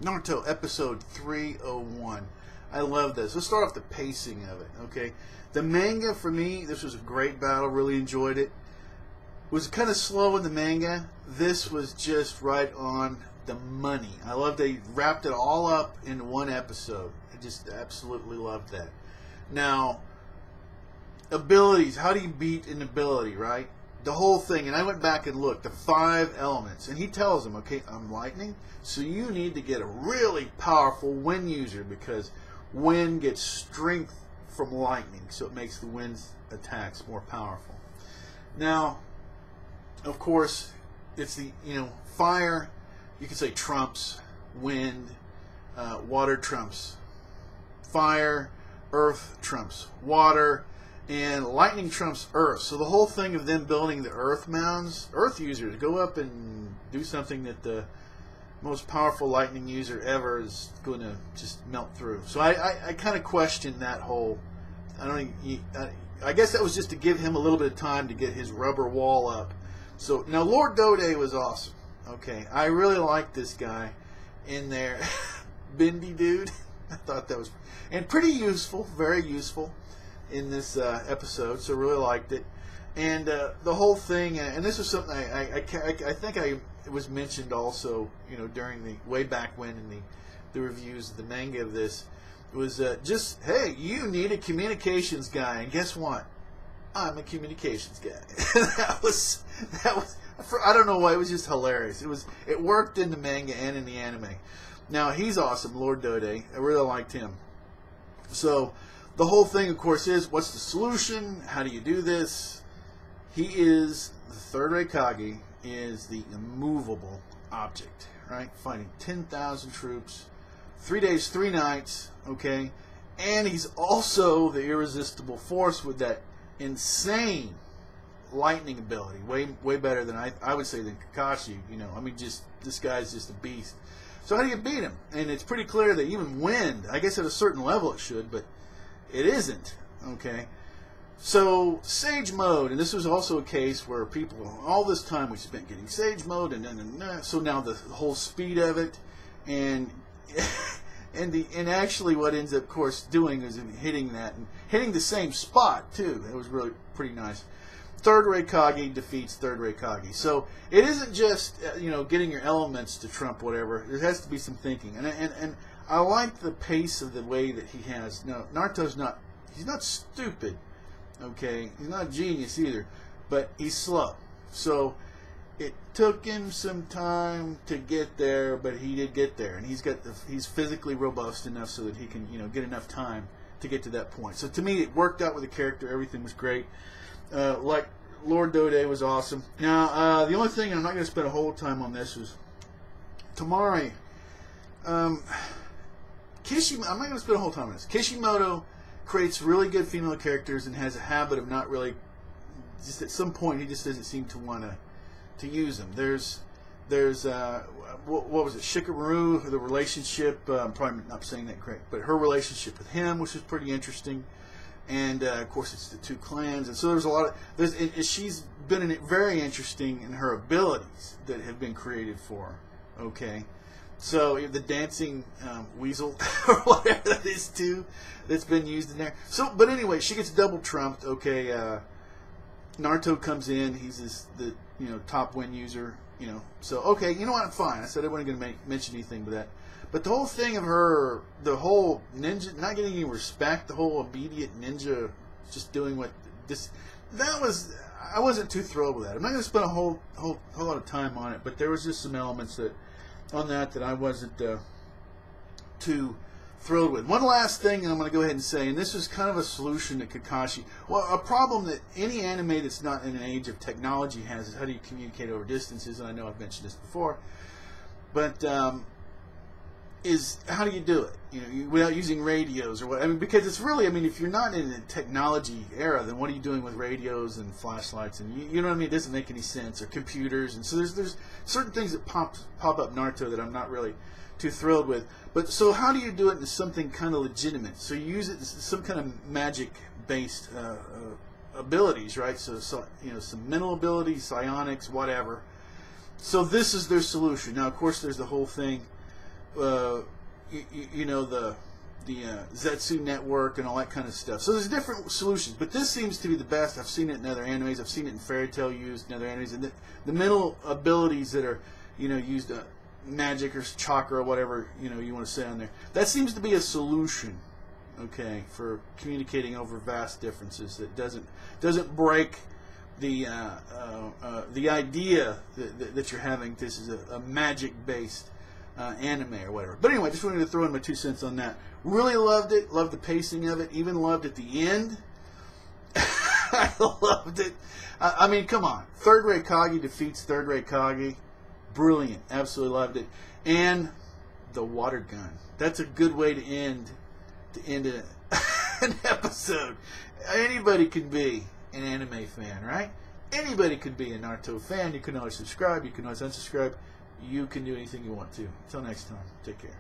Naruto episode 301. I love this. Let's start off the pacing of it, okay? The manga, for me, this was a great battle. Really enjoyed it. Was kind of slow in the manga. This was just right on the money. I love they wrapped it all up in one episode. I just absolutely loved that. Now, abilities. How do you beat an ability, right? The whole thing. And I went back and looked. The 5 elements. And he tells them, okay, I'm lightning. So you need to get a really powerful wind user because wind gets strength from lightning. So it makes the wind's attacks more powerful. Now, of course, it's the, fire, you can say trumps, wind, water trumps, fire, earth trumps, water, and lightning trumps earth. So the whole thing of them building the earth mounds, earth users go up and do something that the most powerful lightning user ever is going to just melt through. So I kind of question that whole, I guess that was just to give him a little bit of time to get his rubber wall up. So now Lord Dode was awesome. Okay, I really liked this guy in there, Bendy dude. I thought that was and pretty useful, very useful in this episode. So really liked it, and the whole thing. And this was something I think it was mentioned also, during the way back when in the reviews of the manga of this. It was just, hey, you need a communications guy, and guess what? I'm a communications guy. that was I don't know why, it was just hilarious. It worked in the manga and in the anime. Now he's awesome, Lord Dode. I really liked him. So the whole thing, of course, is what's the solution? How do you do this? He is the third Raikage, is the immovable object, right? Fighting 10,000 troops, 3 days, 3 nights, okay? And he's also the irresistible force with that insane lightning ability, way better than I would say than Kakashi. Just this guy's just a beast. So how do you beat him? And it's pretty clear that even wind, I guess at a certain level it should, but it isn't. Okay, so sage mode, and this was also a case where people, all this time we spent getting sage mode, and so now the whole speed of it, and and actually what ends up, of course, doing is hitting that and hitting the same spot too. That was really pretty nice. Third Raikage defeats third Raikage. So it isn't just getting your elements to trump whatever. There has to be some thinking, and I like the pace of the way that he has. Now Naruto's he's not stupid, okay? He's not a genius either, but he's slow. So it took him some time to get there, but he did get there, and he's physically robust enough so that he can get enough time to get to that point. So to me, it worked out with the character. Everything was great. Like Lord Dode was awesome. Now the only thing, I'm not going to spend a whole time on this, was Tamari. Kishimoto. I'm not going to spend a whole time on this. Kishimoto creates really good female characters and has a habit of not really. Just at some point, he just doesn't seem to want to use them. There's what was it? Shikamaru, the relationship. I'm probably not saying that correct, but her relationship with him, which was pretty interesting. And of course, it's the 2 clans, and so there's a lot of. She's been very interesting in her abilities that have been created for her. Okay, so the dancing weasel or whatever that is too, that's been used in there. So, but anyway, she gets double trumped. Okay, Naruto comes in. He's the top wind user. So okay, you know what? I'm fine. I said I wasn't going to mention anything but that. But the whole thing of her, the whole ninja, not getting any respect, the whole obedient ninja, just doing what this, I wasn't too thrilled with that. I'm not going to spend a whole lot of time on it, but there was just some elements that I wasn't too thrilled with. One last thing, and I'm going to go ahead and say, and this is kind of a solution to Kakashi. Well, a problem that any anime that's not in an age of technology has is how do you communicate over distances, and I know I've mentioned this before, but is how do you do it? Without using radios or what? Because it's really, if you're not in a technology era, then what are you doing with radios and flashlights? And you know what I mean? It doesn't make any sense. Or computers, and so there's certain things that pop up Naruto that I'm not really too thrilled with. But so how do you do it into something kind of legitimate? So you use it as some kind of magic-based abilities, right? So some mental abilities, psionics, whatever. So this is their solution. Now, of course, there's the whole thing you know, the Zetsu network and all that kind of stuff. So there's different solutions, but this seems to be the best. I've seen it in other animes. I've seen it in Fairy Tail used in other animes, and the mental abilities that are, you know, used magic or chakra or whatever, you know, you want to say on there. That seems to be a solution, okay, for communicating over vast differences. That doesn't break the idea that you're having. This is a magic based anime or whatever. But anyway, just wanted to throw in my 2 cents on that. Really loved it. Loved the pacing of it. Even loved at the end. I loved it. I mean, come on. Third rate Kage defeats third rate Kage. Brilliant. Absolutely loved it. And the water gun. That's a good way to end an episode. Anybody can be an anime fan, right? Anybody can be a Naruto fan. You can always subscribe. You can always unsubscribe. You can do anything you want to. Until next time, take care.